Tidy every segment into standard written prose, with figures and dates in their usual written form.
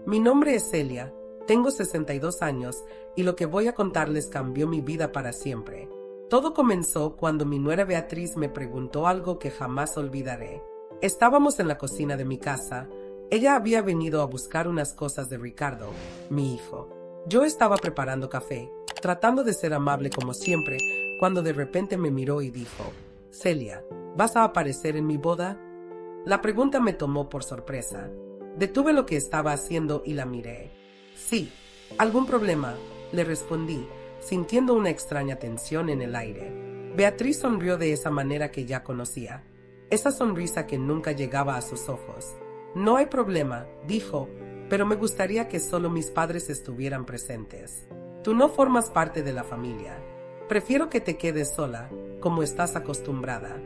Mi nombre es Celia, tengo 62 años y lo que voy a contarles cambió mi vida para siempre. Todo comenzó cuando mi nuera Beatriz me preguntó algo que jamás olvidaré. Estábamos en la cocina de mi casa. Ella había venido a buscar unas cosas de Ricardo, mi hijo. Yo estaba preparando café, tratando de ser amable como siempre, cuando de repente me miró y dijo: Celia, ¿vas a aparecer en mi boda? La pregunta me tomó por sorpresa. Detuve lo que estaba haciendo y la miré. Sí. ¿Algún problema?, le respondí, sintiendo una extraña tensión en el aire. Beatriz sonrió de esa manera que ya conocía, esa sonrisa que nunca llegaba a sus ojos. No hay problema, dijo, pero me gustaría que solo mis padres estuvieran presentes. Tú no formas parte de la familia. Prefiero que te quedes sola, como estás acostumbrada.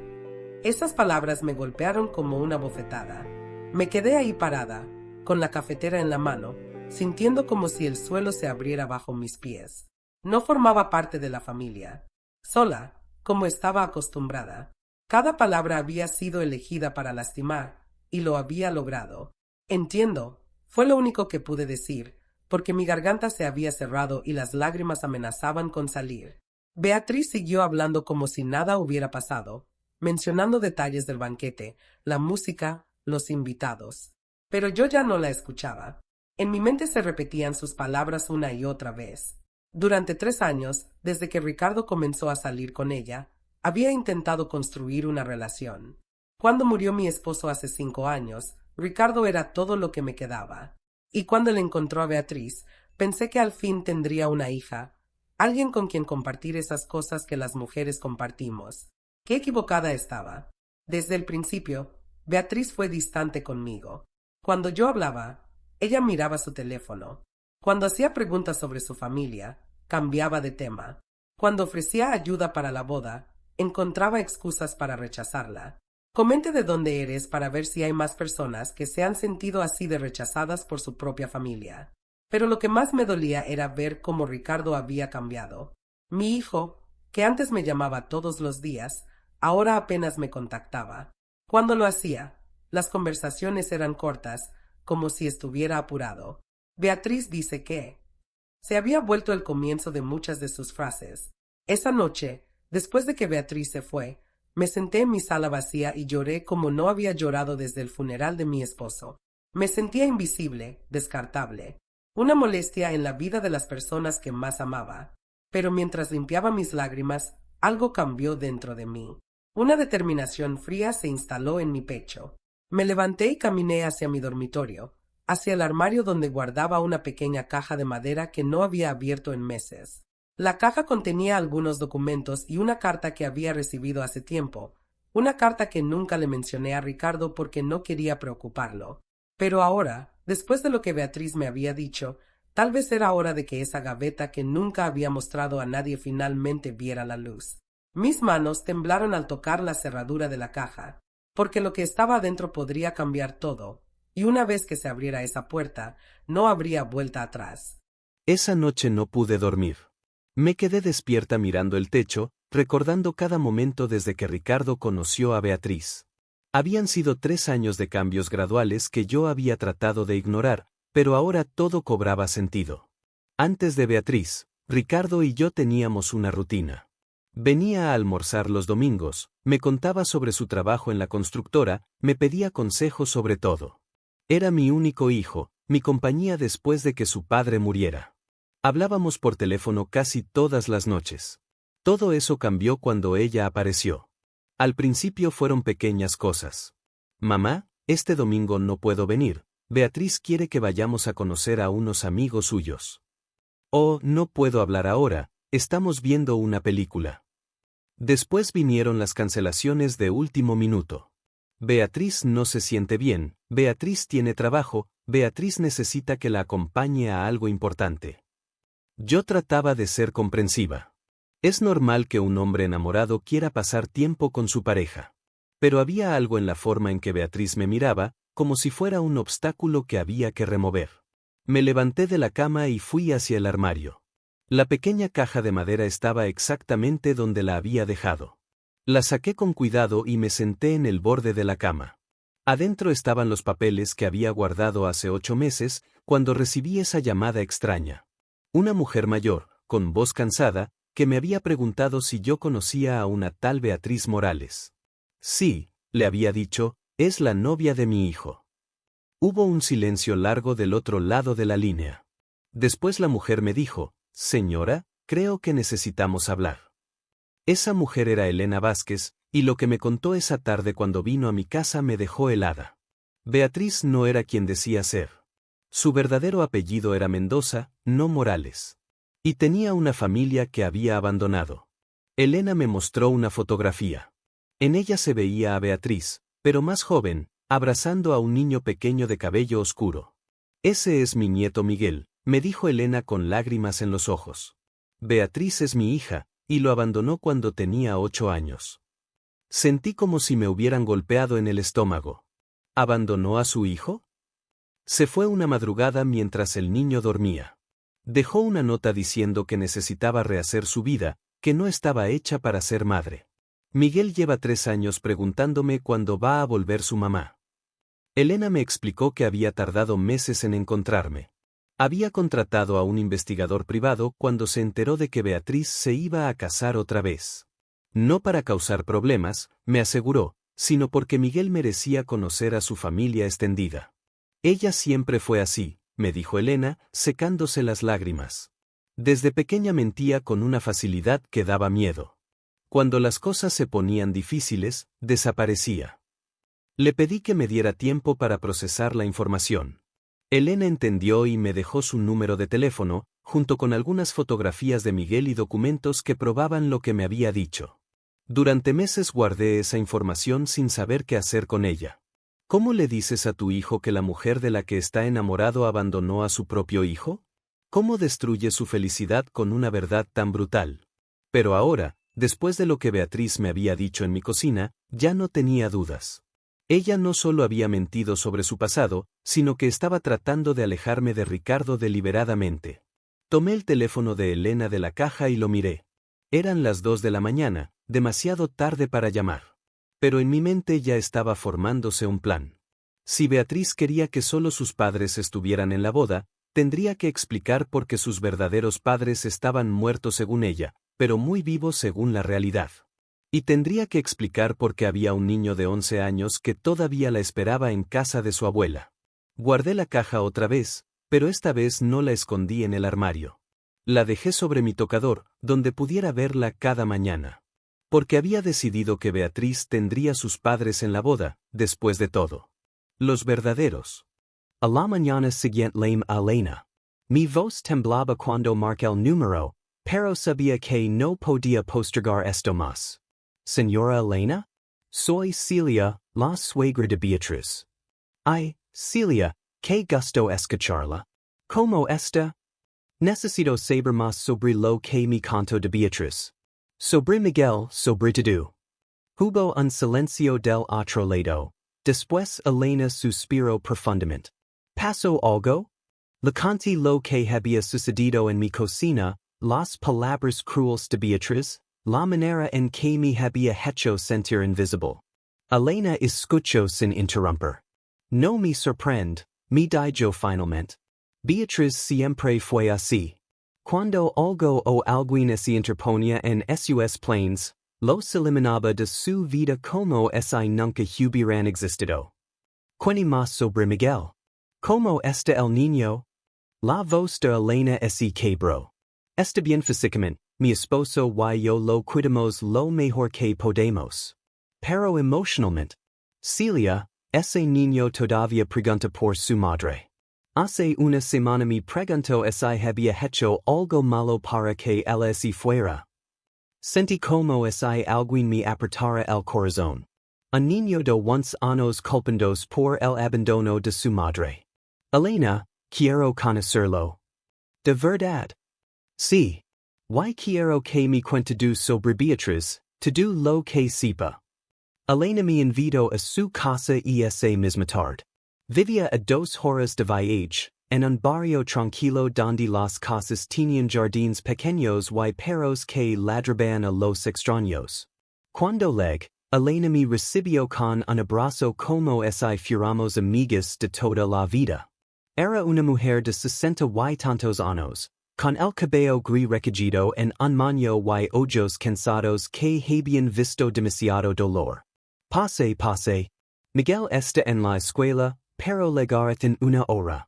Esas palabras me golpearon como una bofetada. Me quedé ahí parada, con la cafetera en la mano, sintiendo como si el suelo se abriera bajo mis pies. No formaba parte de la familia. Sola, como estaba acostumbrada. Cada palabra había sido elegida para lastimar, y lo había logrado. Entiendo, fue lo único que pude decir, porque mi garganta se había cerrado y las lágrimas amenazaban con salir. Beatriz siguió hablando como si nada hubiera pasado, mencionando detalles del banquete, la música, los invitados. Pero yo ya no la escuchaba. En mi mente se repetían sus palabras una y otra vez. Durante 3 años, desde que Ricardo comenzó a salir con ella, había intentado construir una relación. Cuando murió mi esposo hace 5 años, Ricardo era todo lo que me quedaba. Y cuando le encontró a Beatriz, pensé que al fin tendría una hija, alguien con quien compartir esas cosas que las mujeres compartimos. Qué equivocada estaba. Desde el principio, Beatriz fue distante conmigo. Cuando yo hablaba, ella miraba su teléfono. Cuando hacía preguntas sobre su familia, cambiaba de tema. Cuando ofrecía ayuda para la boda, encontraba excusas para rechazarla. Comente de dónde eres para ver si hay más personas que se han sentido así de rechazadas por su propia familia. Pero lo que más me dolía era ver cómo Ricardo había cambiado. Mi hijo, que antes me llamaba todos los días, ahora apenas me contactaba. Cuando lo hacía, las conversaciones eran cortas, como si estuviera apurado. Beatriz dice que se había vuelto el comienzo de muchas de sus frases. Esa noche, después de que Beatriz se fue, me senté en mi sala vacía y lloré como no había llorado desde el funeral de mi esposo. Me sentía invisible, descartable, una molestia en la vida de las personas que más amaba. Pero mientras limpiaba mis lágrimas, algo cambió dentro de mí. Una determinación fría se instaló en mi pecho. Me levanté y caminé hacia mi dormitorio, hacia el armario donde guardaba una pequeña caja de madera que no había abierto en meses. La caja contenía algunos documentos y una carta que había recibido hace tiempo, una carta que nunca le mencioné a Ricardo porque no quería preocuparlo. Pero ahora, después de lo que Beatriz me había dicho, tal vez era hora de que esa gaveta que nunca había mostrado a nadie finalmente viera la luz. Mis manos temblaron al tocar la cerradura de la caja, porque lo que estaba adentro podría cambiar todo, y una vez que se abriera esa puerta, no habría vuelta atrás. Esa noche no pude dormir. Me quedé despierta mirando el techo, recordando cada momento desde que Ricardo conoció a Beatriz. Habían sido 3 años de cambios graduales que yo había tratado de ignorar, pero ahora todo cobraba sentido. Antes de Beatriz, Ricardo y yo teníamos una rutina. Venía a almorzar los domingos, me contaba sobre su trabajo en la constructora, me pedía consejos sobre todo. Era mi único hijo, mi compañía después de que su padre muriera. Hablábamos por teléfono casi todas las noches. Todo eso cambió cuando ella apareció. Al principio fueron pequeñas cosas. Mamá, este domingo no puedo venir, Beatriz quiere que vayamos a conocer a unos amigos suyos. Oh, no puedo hablar ahora, estamos viendo una película. Después vinieron las cancelaciones de último minuto. Beatriz no se siente bien, Beatriz tiene trabajo, Beatriz necesita que la acompañe a algo importante. Yo trataba de ser comprensiva. Es normal que un hombre enamorado quiera pasar tiempo con su pareja. Pero había algo en la forma en que Beatriz me miraba, como si fuera un obstáculo que había que remover. Me levanté de la cama y fui hacia el armario. La pequeña caja de madera estaba exactamente donde la había dejado. La saqué con cuidado y me senté en el borde de la cama. Adentro estaban los papeles que había guardado hace 8 meses, cuando recibí esa llamada extraña. Una mujer mayor, con voz cansada, que me había preguntado si yo conocía a una tal Beatriz Morales. Sí, le había dicho, es la novia de mi hijo. Hubo un silencio largo del otro lado de la línea. Después la mujer me dijo, señora, creo que necesitamos hablar. Esa mujer era Elena Vázquez, y lo que me contó esa tarde cuando vino a mi casa me dejó helada. Beatriz no era quien decía ser. Su verdadero apellido era Mendoza, no Morales. Y tenía una familia que había abandonado. Elena me mostró una fotografía. En ella se veía a Beatriz, pero más joven, abrazando a un niño pequeño de cabello oscuro. Ese es mi nieto Miguel, me dijo Elena con lágrimas en los ojos. Beatriz es mi hija, y lo abandonó cuando tenía 8 años. Sentí como si me hubieran golpeado en el estómago. ¿Abandonó a su hijo? Se fue una madrugada mientras el niño dormía. Dejó una nota diciendo que necesitaba rehacer su vida, que no estaba hecha para ser madre. Miguel lleva 3 años preguntándome cuándo va a volver su mamá. Elena me explicó que había tardado meses en encontrarme. Había contratado a un investigador privado cuando se enteró de que Beatriz se iba a casar otra vez. No para causar problemas, me aseguró, sino porque Miguel merecía conocer a su familia extendida. Ella siempre fue así, me dijo Elena, secándose las lágrimas. Desde pequeña mentía con una facilidad que daba miedo. Cuando las cosas se ponían difíciles, desaparecía. Le pedí que me diera tiempo para procesar la información. Elena entendió y me dejó su número de teléfono, junto con algunas fotografías de Miguel y documentos que probaban lo que me había dicho. Durante meses guardé esa información sin saber qué hacer con ella. ¿Cómo le dices a tu hijo que la mujer de la que está enamorado abandonó a su propio hijo? ¿Cómo destruye su felicidad con una verdad tan brutal? Pero ahora, después de lo que Beatriz me había dicho en mi cocina, ya no tenía dudas. Ella no solo había mentido sobre su pasado, sino que estaba tratando de alejarme de Ricardo deliberadamente. Tomé el teléfono de Elena de la caja y lo miré. Eran las 2 de la mañana, demasiado tarde para llamar. Pero en mi mente ya estaba formándose un plan. Si Beatriz quería que solo sus padres estuvieran en la boda, tendría que explicar por qué sus verdaderos padres estaban muertos según ella, pero muy vivos según la realidad. Y tendría que explicar por qué había un niño de 11 años que todavía la esperaba en casa de su abuela. Guardé la caja otra vez, pero esta vez no la escondí en el armario. La dejé sobre mi tocador, donde pudiera verla cada mañana. Porque había decidido que Beatriz tendría sus padres en la boda, después de todo. Los verdaderos. A la mañana siguiente llamé a Elena. Mi voz temblaba cuando marqué el número, pero sabía que no podía postergar esto más. Señora Elena? Soy Celia, la suegra de Beatriz. Ay, Celia, qué gusto escucharla. ¿Cómo está? Necesito saber más sobre lo que me contó de Beatriz. Sobre Miguel, sobre todo. Hubo un silencio del otro lado. Después Elena suspiró profundamente. ¿Pasó algo? Le conté lo que había sucedido en mi cocina, las palabras crueles de Beatriz, la manera en que me había hecho sentir invisible. Elena escuchó sin interrumpir. No me sorprende, me dijo finalmente. Beatriz siempre fue así. Cuando algo o alguien se interponía en sus planes, los eliminaba de su vida como si nunca hubieran existido. Cuéntame más sobre Miguel. ¿Cómo está el niño? La voz de Elena se quebró. Está bien físicamente, mi esposo y yo lo cuidamos lo mejor que podemos. Pero emocionalmente. Celia, ese niño todavía pregunta por su madre. Hace una semana me preguntó si había hecho algo malo para que él se fuera. Sentí como si alguien me apretara el corazón. Un niño de 11 años culpandos por el abandono de su madre. Elena, quiero conocerlo. ¿De verdad? Sí. Y quiero que me cuente sobre Beatriz, todo lo que sepa. Elena me invitó a su casa esa misma tarde. Vivía a 2 horas de viaje, en un barrio tranquilo donde las casas tenían jardines pequeños y perros que ladraban a los extraños. Cuando llegué, Elena mi recibió con un abrazo como si fuéramos amigas de toda la vida. Era una mujer de 60 y tantos años, con el cabello gris recogido en un moño y ojos cansados que habían visto demasiado dolor. Pase. Miguel está en la escuela, pero llegará en una hora.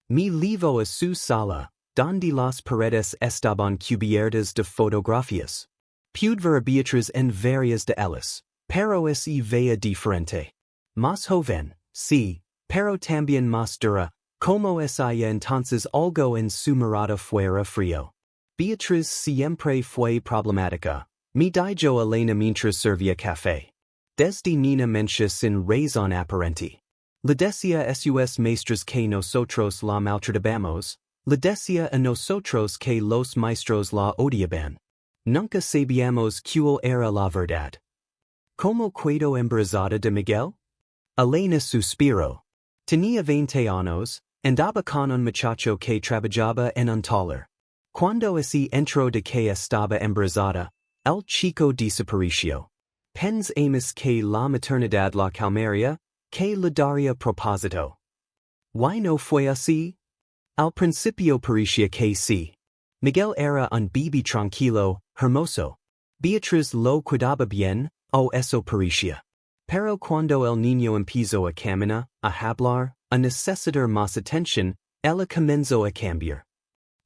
Me llevo a su sala, donde las paredes estaban cubiertas de fotografías. Pude ver a Beatriz en varias de ellas, pero se veía diferente. Más joven, sí, pero también más dura, como es ella entonces algo en su mirada fuera frío. Beatriz siempre fue problemática. Me dijo Elena mientras servía café. Desde niña mentia sin razón aparente. Le decía sus maestros que nosotros la maltratábamos, le decía a nosotros que los maestros la odiaban. Nunca sabíamos cuál era la verdad. ¿Cómo quedó embarazada de Miguel? Elena suspiró. Tenía 20 años, andaba con un muchacho que trabajaba en un taller. Cuando así entró de que estaba embarazada, el chico desapareció. Pensamos que la maternidad la calmaría, que le daría propósito. ¿Why no fue así? Al principio parecía que sí. Miguel era un bebé tranquilo, hermoso. Beatriz lo cuidaba bien, o eso parecía. Pero cuando el niño empezó a caminar, a hablar, a necesitar más atención, ella comenzó a cambiar.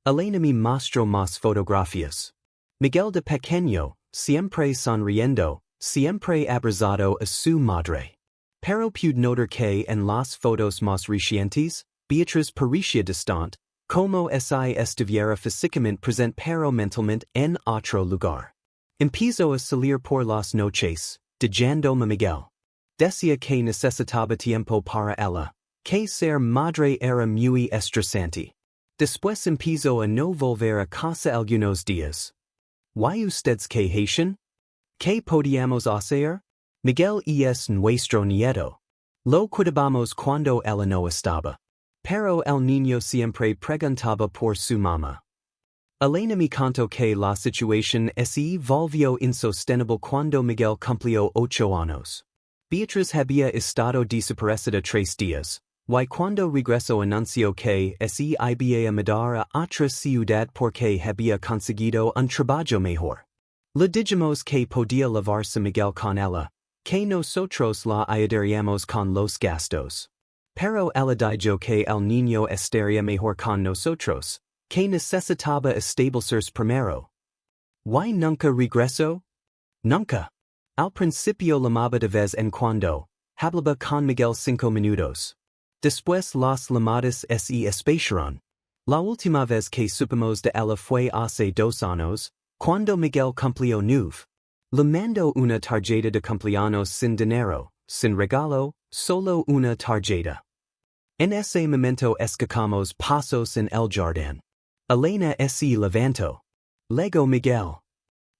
Elena me mostró más fotografías. Miguel de pequeño, siempre sonriendo, siempre abrazado a su madre. Pero pude notar que en las fotos más recientes, Beatriz parecía distante, como si estuviera físicamente presente pero mentalmente en otro lugar. Empezó a salir por las noches, dejándome Miguel. Decía que necesitaba tiempo para ella, que ser madre era muy estresante. Después empezó a no volver a casa algunos días. ¿Why ustedes quejan? ¿Qué podíamos hacer? Miguel es nuestro nieto. Lo cuidábamos cuando ella no estaba. Pero el niño siempre preguntaba por su mamá. Elena me contó que la situación se volvió insostenible cuando Miguel cumplió 8 años. Beatriz había estado desaparecida 3 días, y cuando regresó anunció que se iba a mudar a otra ciudad porque había conseguido un trabajo mejor. Le dijimos que podía llevarse Miguel con ella, que nosotros la ayudaríamos con los gastos. Pero ella dijo que el niño estaría mejor con nosotros, que necesitaba establecerse primero. ¿Why nunca regresó? Nunca. Al principio llamaba de vez en cuando, hablaba con Miguel 5 minutos. Después las llamadas se espaciaron. La última vez que supimos de ella fue hace 2 años, cuando Miguel cumplió 9. Le mandó una tarjeta de cumpleaños sin dinero, sin regalo, solo una tarjeta. En ese momento escuchamos pasos en el jardín. Elena se levantó. Luego Miguel.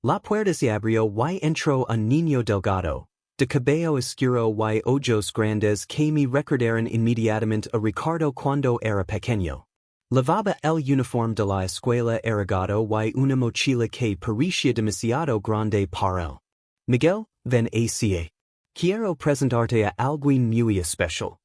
La puerta se abrió y entró un niño delgado, de cabello oscuro y ojos grandes que me recordaron inmediatamente a Ricardo cuando era pequeño. Llevaba el uniforme de la escuela erigado y una mochila que parecía demasiado grande para él. Miguel, ven acá. Quiero presentarte a alguien muy especial.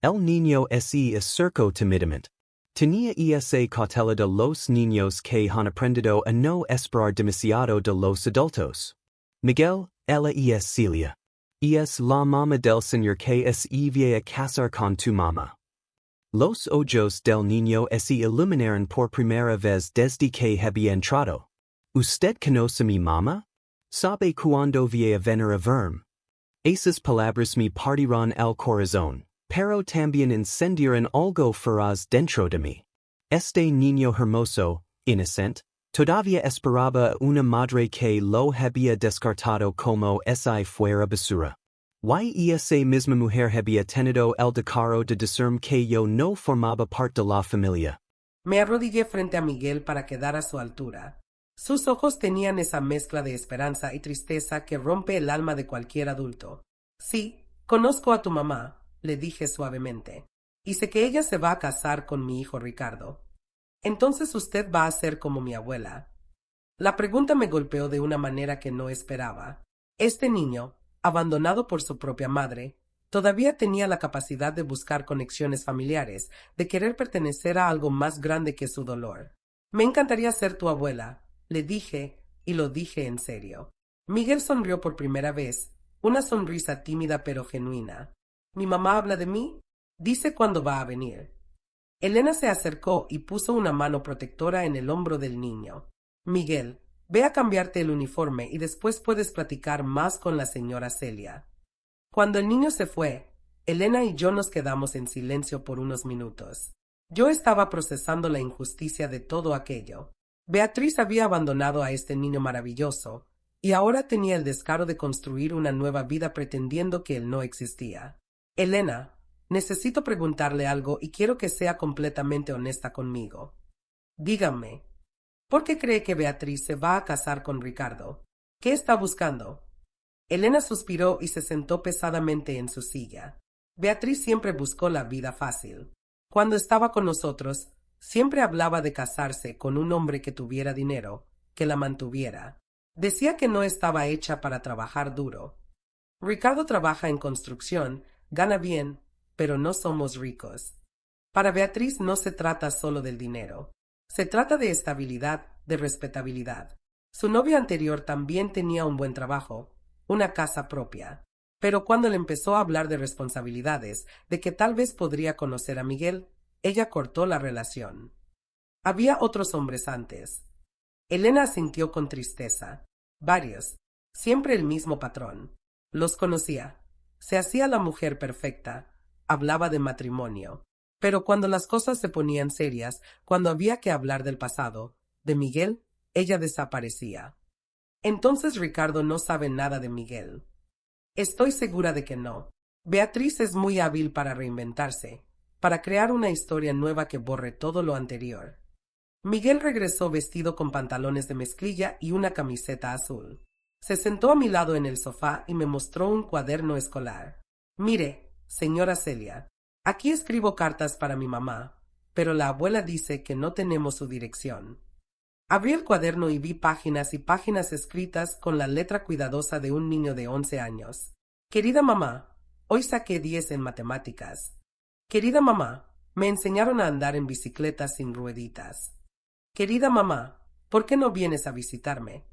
El niño se acercó tímidamente. Tenía esa cautela de los niños que han aprendido a no esperar demasiado de los adultos. Miguel, ella es Celia. Es la mamá del señor que se iba a casar con tu mamá. Los ojos del niño se iluminaron por primera vez desde que había entrado. ¿Usted conoce a mi mamá? ¿Sabe cuándo voy a venir a verme? Esas palabras me partieron el corazón, pero también encendieron algo feroz dentro de mí. Este niño hermoso, inocente, todavía esperaba a una madre que lo había descartado como si fuera basura. Y esa misma mujer había tenido el descaro de decirme que yo no formaba parte de la familia. Me arrodillé frente a Miguel para quedar a su altura. Sus ojos tenían esa mezcla de esperanza y tristeza que rompe el alma de cualquier adulto. Sí, conozco a tu mamá, le dije suavemente, y sé que ella se va a casar con mi hijo Ricardo. Entonces usted va a ser como mi abuela. La pregunta me golpeó de una manera que no esperaba. Este niño, abandonado por su propia madre, todavía tenía la capacidad de buscar conexiones familiares, de querer pertenecer a algo más grande que su dolor. Me encantaría ser tu abuela, le dije, y lo dije en serio. Miguel sonrió por primera vez, una sonrisa tímida pero genuina. ¿Mi mamá habla de mí? Dice cuándo va a venir. Elena se acercó y puso una mano protectora en el hombro del niño. Miguel, ve a cambiarte el uniforme y después puedes platicar más con la señora Celia. Cuando el niño se fue, Elena y yo nos quedamos en silencio por unos minutos. Yo estaba procesando la injusticia de todo aquello. Beatriz había abandonado a este niño maravilloso, y ahora tenía el descaro de construir una nueva vida pretendiendo que él no existía. Elena, necesito preguntarle algo y quiero que sea completamente honesta conmigo. Dígame, ¿por qué cree que Beatriz se va a casar con Ricardo? ¿Qué está buscando? Elena suspiró y se sentó pesadamente en su silla. Beatriz siempre buscó la vida fácil. Cuando estaba con nosotros, siempre hablaba de casarse con un hombre que tuviera dinero, que la mantuviera. Decía que no estaba hecha para trabajar duro. Ricardo trabaja en construcción, gana bien, pero no somos ricos. Para Beatriz no se trata solo del dinero. Se trata de estabilidad, de respetabilidad. Su novio anterior también tenía un buen trabajo, una casa propia. Pero cuando le empezó a hablar de responsabilidades, de que tal vez podría conocer a Miguel, ella cortó la relación. Había otros hombres antes. Elena asintió con tristeza. Varios. Siempre el mismo patrón. Los conocía. Se hacía la mujer perfecta. Hablaba de matrimonio. Pero cuando las cosas se ponían serias, cuando había que hablar del pasado, de Miguel, ella desaparecía. Entonces Ricardo no sabe nada de Miguel. Estoy segura de que no. Beatriz es muy hábil para reinventarse, para crear una historia nueva que borre todo lo anterior. Miguel regresó vestido con pantalones de mezclilla y una camiseta azul. Se sentó a mi lado en el sofá y me mostró un cuaderno escolar. Mire, señora Celia, aquí escribo cartas para mi mamá, pero la abuela dice que no tenemos su dirección. Abrí el cuaderno y vi páginas y páginas escritas con la letra cuidadosa de un niño de 11 años. Querida mamá, hoy saqué 10 en matemáticas. Querida mamá, me enseñaron a andar en bicicleta sin rueditas. Querida mamá, ¿por qué no vienes a visitarme?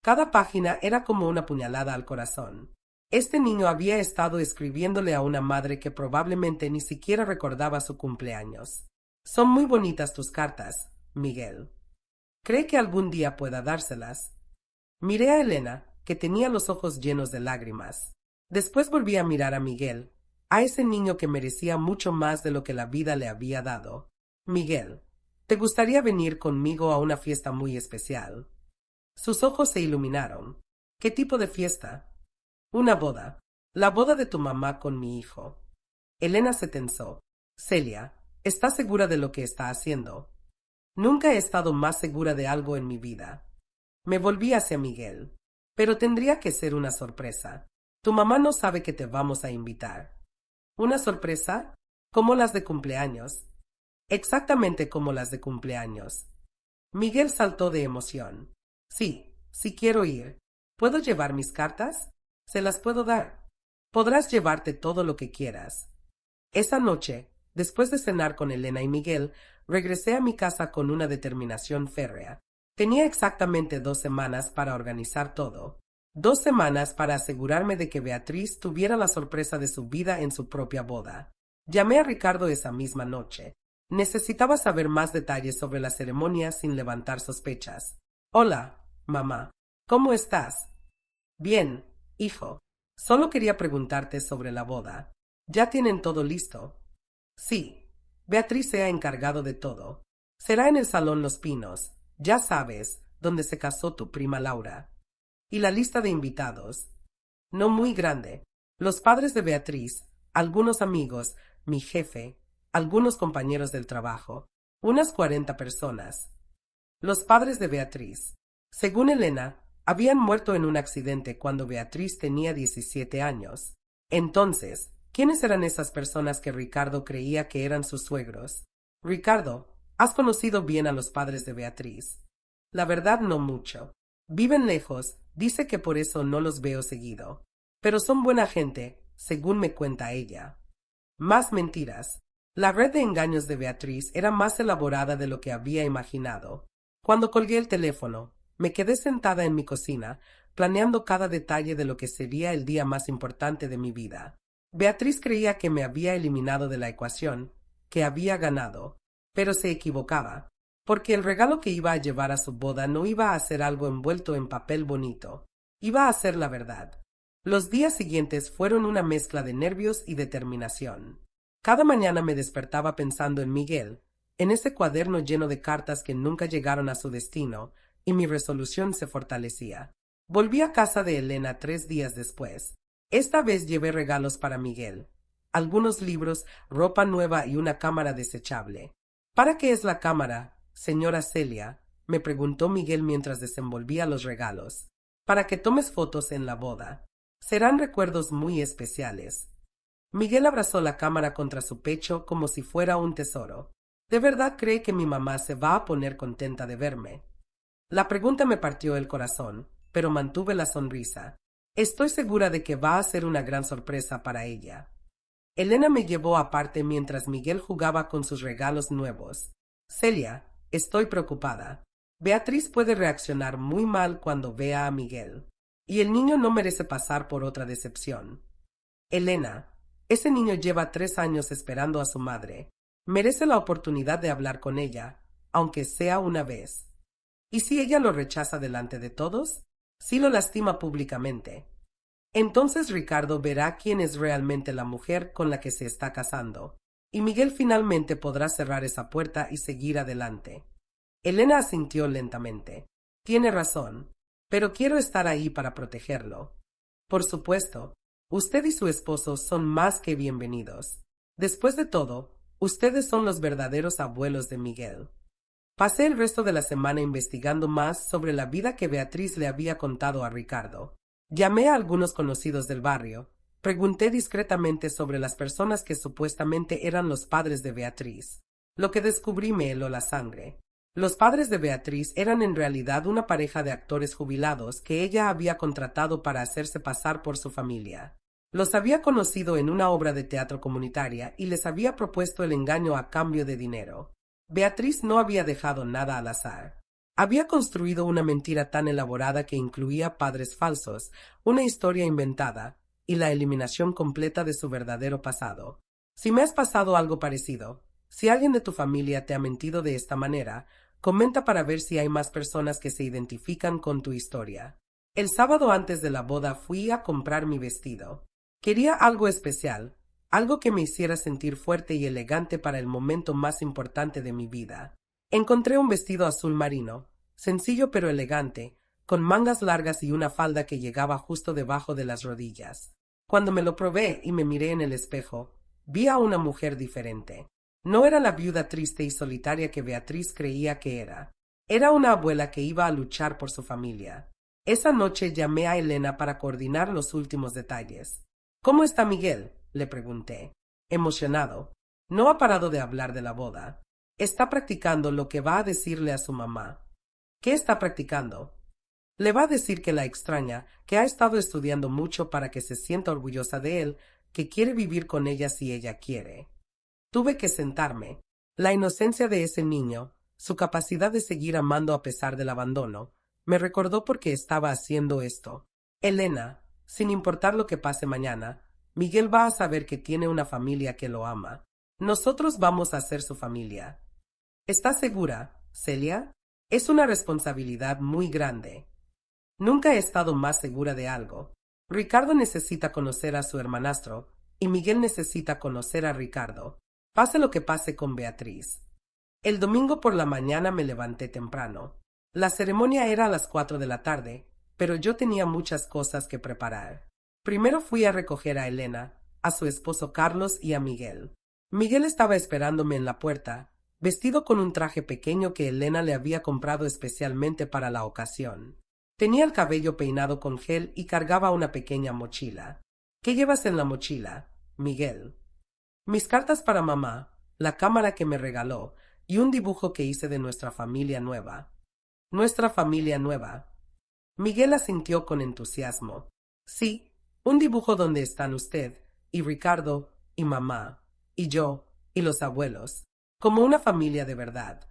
Cada página era como una puñalada al corazón. Este niño había estado escribiéndole a una madre que probablemente ni siquiera recordaba su cumpleaños. Son muy bonitas tus cartas, Miguel. ¿Cree que algún día pueda dárselas? Miré a Elena, que tenía los ojos llenos de lágrimas. Después volví a mirar a Miguel, a ese niño que merecía mucho más de lo que la vida le había dado. Miguel, ¿te gustaría venir conmigo a una fiesta muy especial? Sus ojos se iluminaron. ¿Qué tipo de fiesta? Una boda. La boda de tu mamá con mi hijo. Elena se tensó. Celia, ¿estás segura de lo que está haciendo? Nunca he estado más segura de algo en mi vida. Me volví hacia Miguel. Pero tendría que ser una sorpresa. Tu mamá no sabe que te vamos a invitar. ¿Una sorpresa? Como las de cumpleaños. Exactamente como las de cumpleaños. Miguel saltó de emoción. Sí quiero ir. ¿Puedo llevar mis cartas? Se las puedo dar. Podrás llevarte todo lo que quieras. Esa noche, después de cenar con Elena y Miguel, regresé a mi casa con una determinación férrea. Tenía exactamente 2 semanas para organizar todo. 2 semanas para asegurarme de que Beatriz tuviera la sorpresa de su vida en su propia boda. Llamé a Ricardo esa misma noche. Necesitaba saber más detalles sobre la ceremonia sin levantar sospechas. Hola, mamá. ¿Cómo estás? Bien, hijo. Solo quería preguntarte sobre la boda. ¿Ya tienen todo listo? Sí. Beatriz se ha encargado de todo. Será en el Salón Los Pinos, ya sabes, donde se casó tu prima Laura. ¿Y la lista de invitados? No muy grande. Los padres de Beatriz, algunos amigos, mi jefe, algunos compañeros del trabajo, unas 40 personas. Los padres de Beatriz, según Elena, habían muerto en un accidente cuando Beatriz tenía 17 años. Entonces, ¿quiénes eran esas personas que Ricardo creía que eran sus suegros? Ricardo, ¿has conocido bien a los padres de Beatriz? La verdad no mucho. Viven lejos, dice que por eso no los veo seguido. pero son buena gente, según me cuenta ella. Más mentiras. La red de engaños de Beatriz era más elaborada de lo que había imaginado. Cuando colgué el teléfono, me quedé sentada en mi cocina, planeando cada detalle de lo que sería el día más importante de mi vida. Beatriz creía que me había eliminado de la ecuación, que había ganado, pero se equivocaba, porque el regalo que iba a llevar a su boda no iba a ser algo envuelto en papel bonito, iba a ser la verdad. Los días siguientes fueron una mezcla de nervios y determinación. Cada mañana me despertaba pensando en Miguel, en ese cuaderno lleno de cartas que nunca llegaron a su destino, y mi resolución se fortalecía. Volví a casa de Elena 3 días después. Esta vez llevé regalos para Miguel. Algunos libros, ropa nueva y una cámara desechable. ¿Para qué es la cámara, señora Celia?, me preguntó Miguel mientras desenvolvía los regalos. Para que tomes fotos en la boda. Serán recuerdos muy especiales. Miguel abrazó la cámara contra su pecho como si fuera un tesoro. ¿De verdad cree que mi mamá se va a poner contenta de verme? La pregunta me partió el corazón, pero mantuve la sonrisa. Estoy segura de que va a ser una gran sorpresa para ella. Elena me llevó aparte mientras Miguel jugaba con sus regalos nuevos. Celia, estoy preocupada. Beatriz puede reaccionar muy mal cuando vea a Miguel. Y el niño no merece pasar por otra decepción. Elena, ese niño lleva 3 años esperando a su madre. Merece la oportunidad de hablar con ella, aunque sea una vez. ¿Y si ella lo rechaza delante de todos? Si lo lastima públicamente. Entonces Ricardo verá quién es realmente la mujer con la que se está casando, y Miguel finalmente podrá cerrar esa puerta y seguir adelante. Elena asintió lentamente. Tiene razón, pero quiero estar ahí para protegerlo. Por supuesto, usted y su esposo son más que bienvenidos. Después de todo, ustedes son los verdaderos abuelos de Miguel. Pasé el resto de la semana investigando más sobre la vida que Beatriz le había contado a Ricardo. Llamé a algunos conocidos del barrio, pregunté discretamente sobre las personas que supuestamente eran los padres de Beatriz. Lo que descubrí me heló la sangre. Los padres de Beatriz eran en realidad una pareja de actores jubilados que ella había contratado para hacerse pasar por su familia. Los había conocido en una obra de teatro comunitaria y les había propuesto el engaño a cambio de dinero. Beatriz no había dejado nada al azar. Había construido una mentira tan elaborada que incluía padres falsos, una historia inventada y la eliminación completa de su verdadero pasado. Si me has pasado algo parecido, si alguien de tu familia te ha mentido de esta manera, comenta para ver si hay más personas que se identifican con tu historia. El sábado antes de la boda fui a comprar mi vestido. Quería algo especial, algo que me hiciera sentir fuerte y elegante para el momento más importante de mi vida. Encontré un vestido azul marino, sencillo pero elegante, con mangas largas y una falda que llegaba justo debajo de las rodillas. Cuando me lo probé y me miré en el espejo, vi a una mujer diferente. No era la viuda triste y solitaria que Beatriz creía que era. Era una abuela que iba a luchar por su familia. Esa noche llamé a Elena para coordinar los últimos detalles. ¿Cómo está Miguel?, le pregunté, emocionado. No ha parado de hablar de la boda. Está practicando lo que va a decirle a su mamá. ¿Qué está practicando? Le va a decir que la extraña, que ha estado estudiando mucho para que se sienta orgullosa de él, que quiere vivir con ella si ella quiere. Tuve que sentarme. La inocencia de ese niño, su capacidad de seguir amando a pesar del abandono, me recordó por qué estaba haciendo esto. Elena, sin importar lo que pase mañana, Miguel va a saber que tiene una familia que lo ama. Nosotros vamos a ser su familia. ¿Estás segura, Celia? Es una responsabilidad muy grande. Nunca he estado más segura de algo. Ricardo necesita conocer a su hermanastro, y Miguel necesita conocer a Ricardo. Pase lo que pase con Beatriz. El domingo por la mañana me levanté temprano. La ceremonia era a las 4 de la tarde, pero yo tenía muchas cosas que preparar. Primero fui a recoger a Elena, a su esposo Carlos y a Miguel. Miguel estaba esperándome en la puerta, vestido con un traje pequeño que Elena le había comprado especialmente para la ocasión. Tenía el cabello peinado con gel y cargaba una pequeña mochila. ¿Qué llevas en la mochila, Miguel? Mis cartas para mamá, la cámara que me regaló y un dibujo que hice de nuestra familia nueva. Nuestra familia nueva. Miguel asintió con entusiasmo. Sí, Un dibujo donde están usted, y Ricardo, y mamá, y yo, y los abuelos, como una familia de verdad.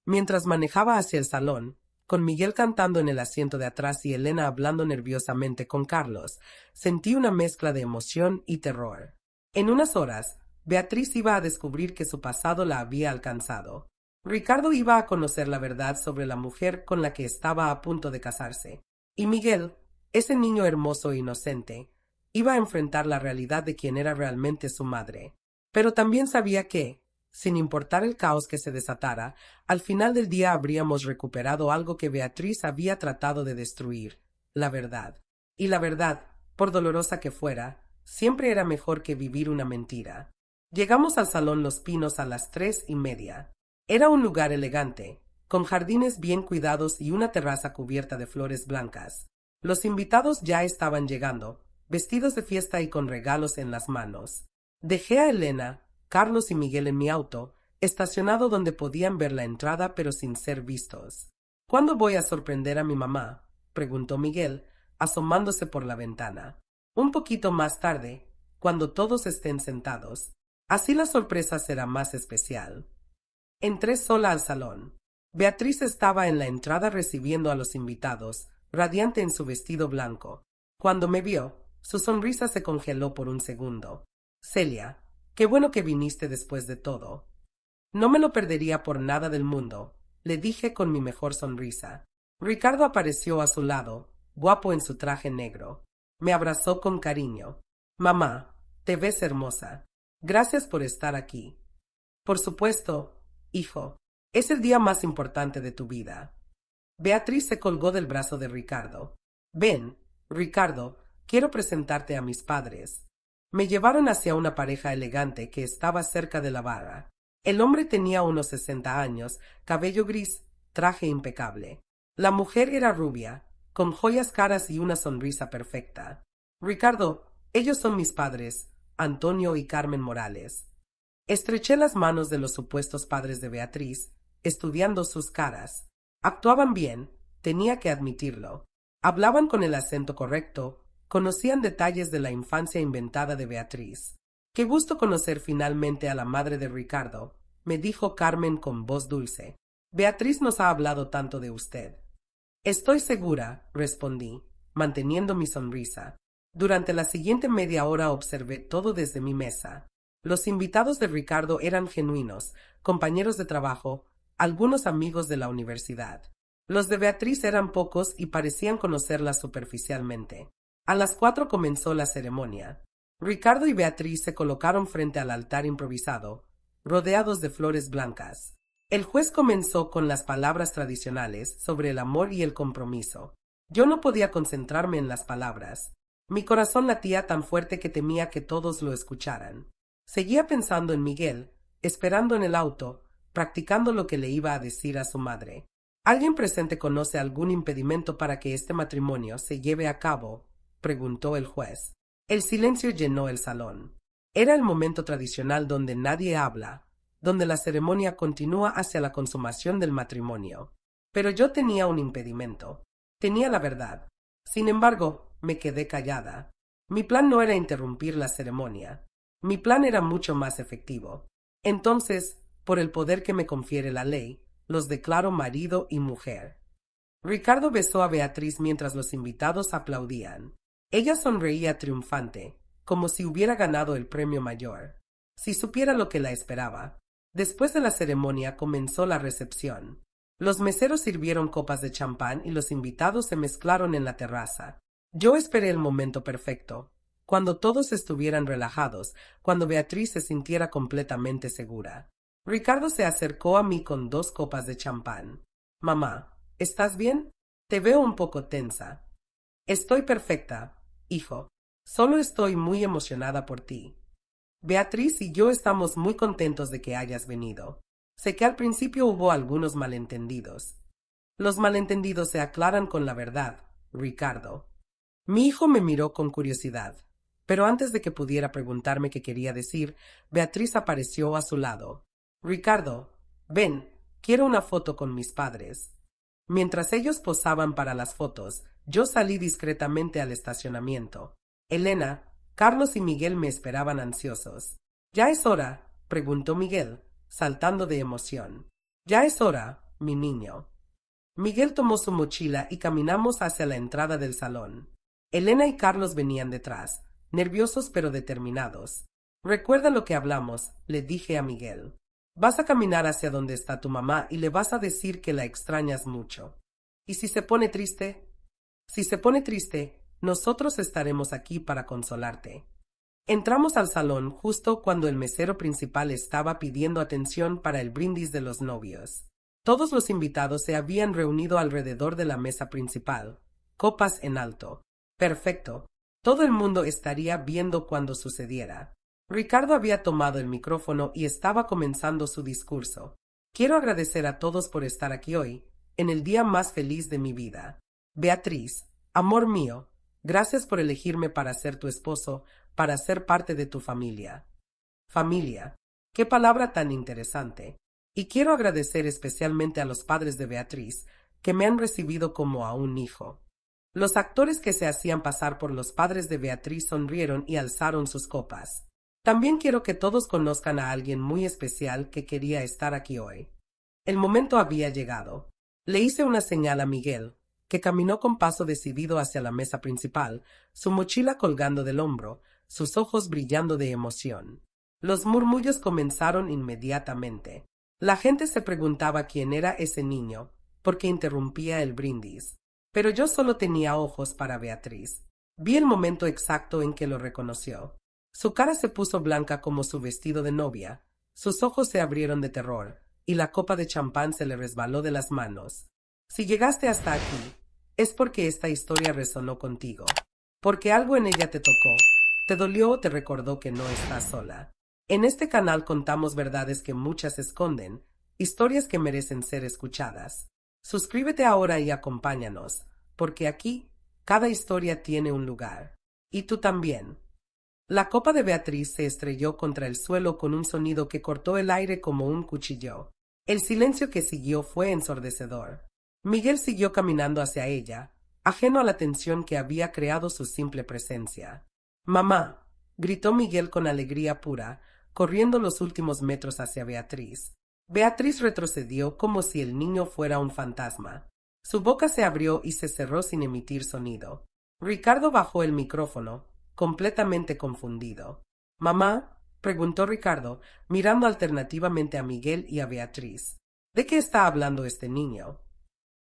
Mientras manejaba hacia el salón, con Miguel cantando en el asiento de atrás y Elena hablando nerviosamente con Carlos, sentí una mezcla de emoción y terror. En unas horas, Beatriz iba a descubrir que su pasado la había alcanzado. Ricardo iba a conocer la verdad sobre la mujer con la que estaba a punto de casarse. Y Miguel, ese niño hermoso e inocente, iba a enfrentar la realidad de quién era realmente su madre. Pero también sabía que, sin importar el caos que se desatara, al final del día habríamos recuperado algo que Beatriz había tratado de destruir, la verdad. Y la verdad, por dolorosa que fuera, siempre era mejor que vivir una mentira. Llegamos al Salón Los Pinos a las 3:30. Era un lugar elegante, con jardines bien cuidados y una terraza cubierta de flores blancas. Los invitados ya estaban llegando, vestidos de fiesta y con regalos en las manos. Dejé a Elena, Carlos y Miguel en mi auto, estacionado donde podían ver la entrada pero sin ser vistos. ¿Cuándo voy a sorprender a mi mamá?, preguntó Miguel, asomándose por la ventana. Un poquito más tarde, cuando todos estén sentados. Así la sorpresa será más especial. Entré sola al salón. Beatriz estaba en la entrada recibiendo a los invitados, radiante en su vestido blanco. Cuando me vio, su sonrisa se congeló por un segundo. Celia, qué bueno que viniste después de todo. No me lo perdería por nada del mundo, le dije con mi mejor sonrisa. Ricardo apareció a su lado, guapo en su traje negro. Me abrazó con cariño. Mamá, te ves hermosa. Gracias por estar aquí. Por supuesto, hijo. Es el día más importante de tu vida. Beatriz se colgó del brazo de Ricardo. Ven, Ricardo, quiero presentarte a mis padres. Me llevaron hacia una pareja elegante que estaba cerca de la barra. El hombre tenía unos 60 años, cabello gris, traje impecable. La mujer era rubia, con joyas caras y una sonrisa perfecta. Ricardo, ellos son mis padres, Antonio y Carmen Morales. Estreché las manos de los supuestos padres de Beatriz, estudiando sus caras. Actuaban bien, tenía que admitirlo. Hablaban con el acento correcto, conocían detalles de la infancia inventada de Beatriz. Qué gusto conocer finalmente a la madre de Ricardo, me dijo Carmen con voz dulce. Beatriz nos ha hablado tanto de usted. Estoy segura, respondí, manteniendo mi sonrisa. Durante la siguiente media hora observé todo desde mi mesa. Los invitados de Ricardo eran genuinos, compañeros de trabajo, algunos amigos de la universidad. Los de Beatriz eran pocos y parecían conocerla superficialmente. A las 4 comenzó la ceremonia. Ricardo y Beatriz se colocaron frente al altar improvisado, rodeados de flores blancas. El juez comenzó con las palabras tradicionales sobre el amor y el compromiso. Yo no podía concentrarme en las palabras. Mi corazón latía tan fuerte que temía que todos lo escucharan. Seguía pensando en Miguel, esperando en el auto, practicando lo que le iba a decir a su madre. ¿Alguien presente conoce algún impedimento para que este matrimonio se lleve a cabo?, preguntó el juez. El silencio llenó el salón. Era el momento tradicional donde nadie habla, donde la ceremonia continúa hacia la consumación del matrimonio. Pero yo tenía un impedimento. Tenía la verdad. Sin embargo, me quedé callada. Mi plan no era interrumpir la ceremonia. Mi plan era mucho más efectivo. Entonces, por el poder que me confiere la ley, los declaro marido y mujer. Ricardo besó a Beatriz mientras los invitados aplaudían. Ella sonreía triunfante, como si hubiera ganado el premio mayor. Si supiera lo que la esperaba. Después de la ceremonia comenzó la recepción. Los meseros sirvieron copas de champán y los invitados se mezclaron en la terraza. Yo esperé el momento perfecto, cuando todos estuvieran relajados, cuando Beatriz se sintiera completamente segura. Ricardo se acercó a mí con 2 copas de champán. Mamá, ¿estás bien? Te veo un poco tensa. Estoy perfecta, hijo. Solo estoy muy emocionada por ti. Beatriz y yo estamos muy contentos de que hayas venido. Sé que al principio hubo algunos malentendidos. Los malentendidos se aclaran con la verdad, Ricardo. Mi hijo me miró con curiosidad, pero antes de que pudiera preguntarme qué quería decir, Beatriz apareció a su lado. Ricardo, ven, quiero una foto con mis padres. Mientras ellos posaban para las fotos, yo salí discretamente al estacionamiento. Elena, Carlos y Miguel me esperaban ansiosos. ¿Ya es hora?, preguntó Miguel, saltando de emoción. Ya es hora, mi niño. Miguel tomó su mochila y caminamos hacia la entrada del salón. Elena y Carlos venían detrás, nerviosos pero determinados. Recuerda lo que hablamos, le dije a Miguel. Vas a caminar hacia donde está tu mamá y le vas a decir que la extrañas mucho. ¿Y si se pone triste? Si se pone triste, nosotros estaremos aquí para consolarte. Entramos al salón justo cuando el mesero principal estaba pidiendo atención para el brindis de los novios. Todos los invitados se habían reunido alrededor de la mesa principal, copas en alto. Perfecto. Todo el mundo estaría viendo cuando sucediera. Ricardo había tomado el micrófono y estaba comenzando su discurso. Quiero agradecer a todos por estar aquí hoy, en el día más feliz de mi vida. Beatriz, amor mío, gracias por elegirme para ser tu esposo, para ser parte de tu familia. Familia. Qué palabra tan interesante. Y quiero agradecer especialmente a los padres de Beatriz, que me han recibido como a un hijo. Los actores que se hacían pasar por los padres de Beatriz sonrieron y alzaron sus copas. También quiero que todos conozcan a alguien muy especial que quería estar aquí hoy. El momento había llegado. Le hice una señal a Miguel, que caminó con paso decidido hacia la mesa principal, su mochila colgando del hombro, sus ojos brillando de emoción. Los murmullos comenzaron inmediatamente. La gente se preguntaba quién era ese niño, porque interrumpía el brindis. Pero yo solo tenía ojos para Beatriz. Vi el momento exacto en que lo reconoció. Su cara se puso blanca como su vestido de novia, sus ojos se abrieron de terror, y la copa de champán se le resbaló de las manos. Si llegaste hasta aquí, es porque esta historia resonó contigo, porque algo en ella te tocó, te dolió o te recordó que no estás sola. En este canal contamos verdades que muchas esconden, historias que merecen ser escuchadas. Suscríbete ahora y acompáñanos, porque aquí cada historia tiene un lugar. Y tú también. La copa de Beatriz se estrelló contra el suelo con un sonido que cortó el aire como un cuchillo. El silencio que siguió fue ensordecedor. Miguel siguió caminando hacia ella, ajeno a la tensión que había creado su simple presencia. «Mamá», gritó Miguel con alegría pura, corriendo los últimos metros hacia Beatriz. Beatriz retrocedió como si el niño fuera un fantasma. Su boca se abrió y se cerró sin emitir sonido. Ricardo bajó el micrófono, completamente confundido. «Mamá», preguntó Ricardo, mirando alternativamente a Miguel y a Beatriz. «¿De qué está hablando este niño?»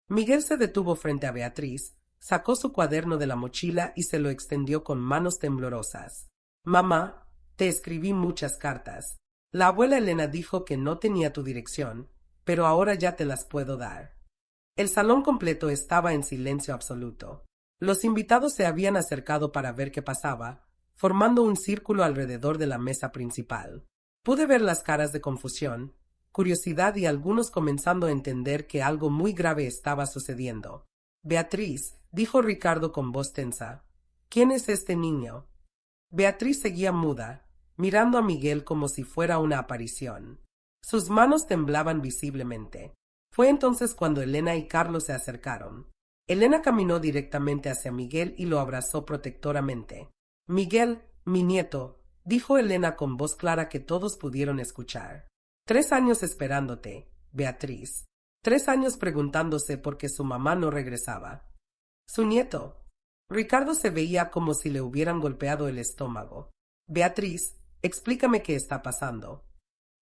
Miguel se detuvo frente a Beatriz, sacó su cuaderno de la mochila y se lo extendió con manos temblorosas. «Mamá, te escribí muchas cartas. La abuela Elena dijo que no tenía tu dirección, pero ahora ya te las puedo dar». El salón completo estaba en silencio absoluto. Los invitados se habían acercado para ver qué pasaba, formando un círculo alrededor de la mesa principal. Pude ver las caras de confusión, curiosidad y algunos comenzando a entender que algo muy grave estaba sucediendo. «Beatriz», dijo Ricardo con voz tensa, «¿quién es este niño?» Beatriz seguía muda, mirando a Miguel como si fuera una aparición. Sus manos temblaban visiblemente. Fue entonces cuando Elena y Carlos se acercaron. Elena caminó directamente hacia Miguel y lo abrazó protectoramente. «Miguel, mi nieto», dijo Elena con voz clara que todos pudieron escuchar. 3 años esperándote, Beatriz. 3 años preguntándose por qué su mamá no regresaba. Su nieto. Ricardo se veía como si le hubieran golpeado el estómago. «Beatriz, explícame qué está pasando».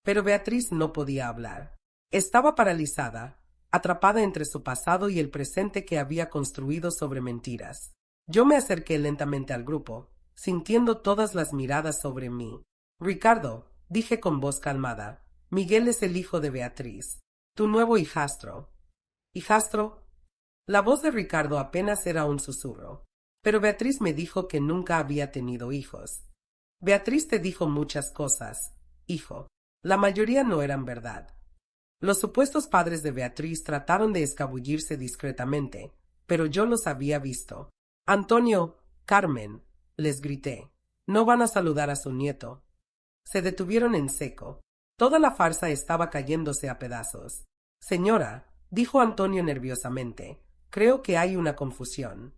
Pero Beatriz no podía hablar. Estaba paralizada, atrapada entre su pasado y el presente que había construido sobre mentiras. Yo me acerqué lentamente al grupo, sintiendo todas las miradas sobre mí. «Ricardo», dije con voz calmada, «Miguel es el hijo de Beatriz, tu nuevo hijastro». «¿Hijastro?» La voz de Ricardo apenas era un susurro. «Pero Beatriz me dijo que nunca había tenido hijos». «Beatriz te dijo muchas cosas, hijo. La mayoría no eran verdad». Los supuestos padres de Beatriz trataron de escabullirse discretamente, pero yo los había visto. «Antonio, Carmen», les grité, «no van a saludar a su nieto». Se detuvieron en seco. Toda la farsa estaba cayéndose a pedazos. «Señora», dijo Antonio nerviosamente, «creo que hay una confusión».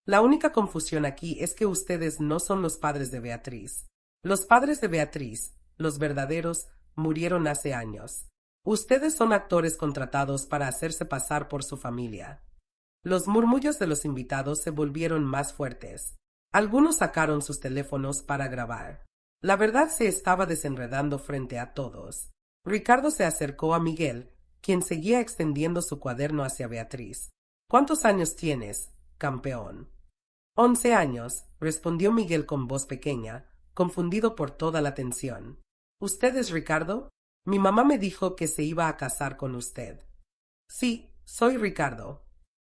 La única confusión aquí es que ustedes no son los padres de Beatriz. Los padres de Beatriz, los verdaderos, murieron hace años. Ustedes son actores contratados para hacerse pasar por su familia. Los murmullos de los invitados se volvieron más fuertes. Algunos sacaron sus teléfonos para grabar. La verdad se estaba desenredando frente a todos. Ricardo se acercó a Miguel, quien seguía extendiendo su cuaderno hacia Beatriz. ¿Cuántos años tienes, campeón? 11 años, respondió Miguel con voz pequeña, confundido por toda la tensión. ¿Usted es Ricardo? Mi mamá me dijo que se iba a casar con usted. Sí, soy Ricardo.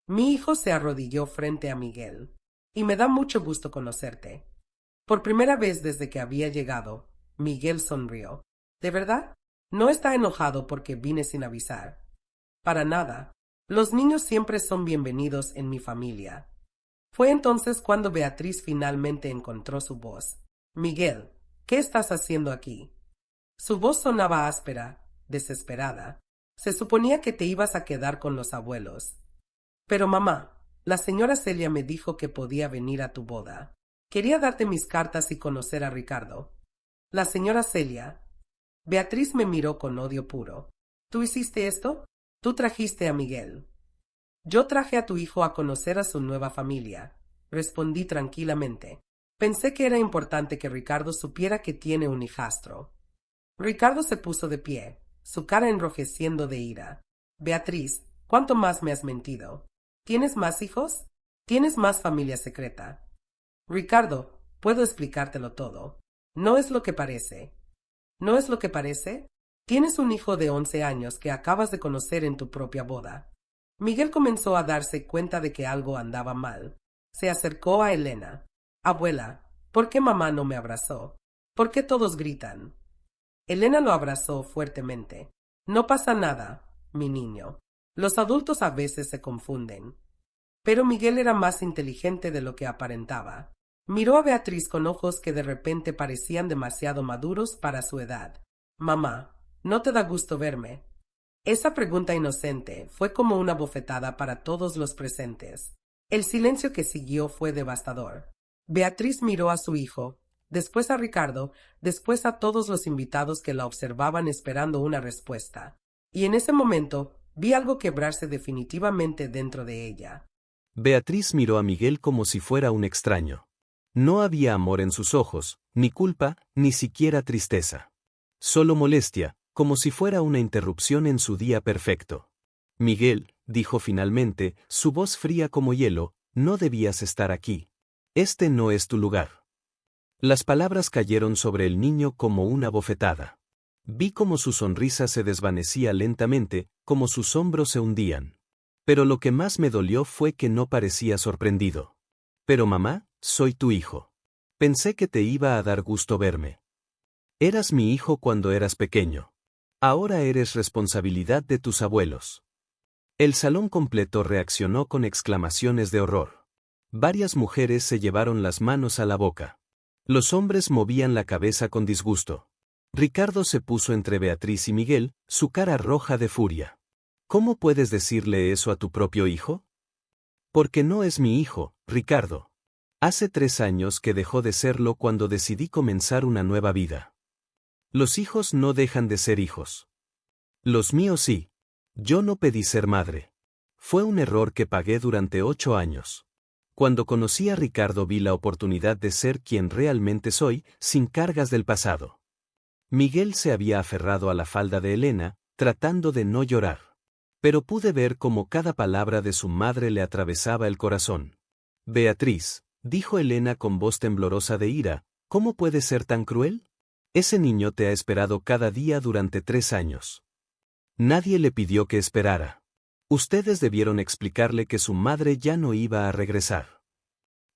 Mi hijo se arrodilló frente a Miguel. Y me da mucho gusto conocerte. Por primera vez desde que había llegado, Miguel sonrió. ¿De verdad? No está enojado porque vine sin avisar. Para nada. Los niños siempre son bienvenidos en mi familia. Fue entonces cuando Beatriz finalmente encontró su voz. Miguel, ¿qué estás haciendo aquí? Su voz sonaba áspera, desesperada. Se suponía que te ibas a quedar con los abuelos. Pero mamá, la señora Celia me dijo que podía venir a tu boda. Quería darte mis cartas y conocer a Ricardo. La señora Celia. Beatriz me miró con odio puro. ¿Tú hiciste esto? Tú trajiste a Miguel. Yo traje a tu hijo a conocer a su nueva familia, respondí tranquilamente. Pensé que era importante que Ricardo supiera que tiene un hijastro. Ricardo se puso de pie, su cara enrojeciendo de ira. Beatriz, ¿cuánto más me has mentido? ¿Tienes más hijos? ¿Tienes más familia secreta? Ricardo, puedo explicártelo todo. No es lo que parece. ¿No es lo que parece? Tienes un hijo de 11 años que acabas de conocer en tu propia boda. Miguel comenzó a darse cuenta de que algo andaba mal. Se acercó a Elena. Abuela, ¿por qué mamá no me abrazó? ¿Por qué todos gritan? Elena lo abrazó fuertemente. No pasa nada, mi niño. Los adultos a veces se confunden. Pero Miguel era más inteligente de lo que aparentaba. Miró a Beatriz con ojos que de repente parecían demasiado maduros para su edad. Mamá, ¿no te da gusto verme? Esa pregunta inocente fue como una bofetada para todos los presentes. El silencio que siguió fue devastador. Beatriz miró a su hijo, después a Ricardo, después a todos los invitados que la observaban esperando una respuesta. Y en ese momento vi algo quebrarse definitivamente dentro de ella. Beatriz miró a Miguel como si fuera un extraño. No había amor en sus ojos, ni culpa, ni siquiera tristeza. Solo molestia, como si fuera una interrupción en su día perfecto. Miguel, dijo finalmente, su voz fría como hielo, no debías estar aquí. Este no es tu lugar. Las palabras cayeron sobre el niño como una bofetada. Vi cómo su sonrisa se desvanecía lentamente, como sus hombros se hundían. Pero lo que más me dolió fue que no parecía sorprendido. Pero mamá, soy tu hijo. Pensé que te iba a dar gusto verme. Eras mi hijo cuando eras pequeño. Ahora eres responsabilidad de tus abuelos. El salón completo reaccionó con exclamaciones de horror. Varias mujeres se llevaron las manos a la boca. Los hombres movían la cabeza con disgusto. Ricardo se puso entre Beatriz y Miguel, su cara roja de furia. ¿Cómo puedes decirle eso a tu propio hijo? Porque no es mi hijo, Ricardo. Hace 3 años que dejó de serlo cuando decidí comenzar una nueva vida. Los hijos no dejan de ser hijos. Los míos sí. Yo no pedí ser madre. Fue un error que pagué durante 8 años. Cuando conocí a Ricardo vi la oportunidad de ser quien realmente soy, sin cargas del pasado. Miguel se había aferrado a la falda de Elena, tratando de no llorar. Pero pude ver cómo cada palabra de su madre le atravesaba el corazón. Beatriz, dijo Elena con voz temblorosa de ira, ¿cómo puedes ser tan cruel? Ese niño te ha esperado cada día durante 3 años. Nadie le pidió que esperara. Ustedes debieron explicarle que su madre ya no iba a regresar.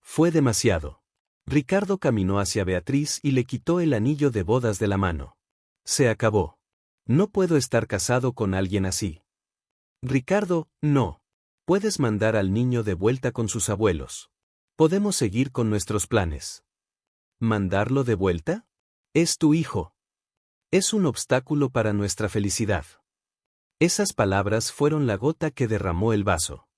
Fue demasiado. Ricardo caminó hacia Beatriz y le quitó el anillo de bodas de la mano. Se acabó. No puedo estar casado con alguien así. Ricardo, no. Puedes mandar al niño de vuelta con sus abuelos. Podemos seguir con nuestros planes. ¿Mandarlo de vuelta? Es tu hijo. Es un obstáculo para nuestra felicidad. Esas palabras fueron la gota que derramó el vaso.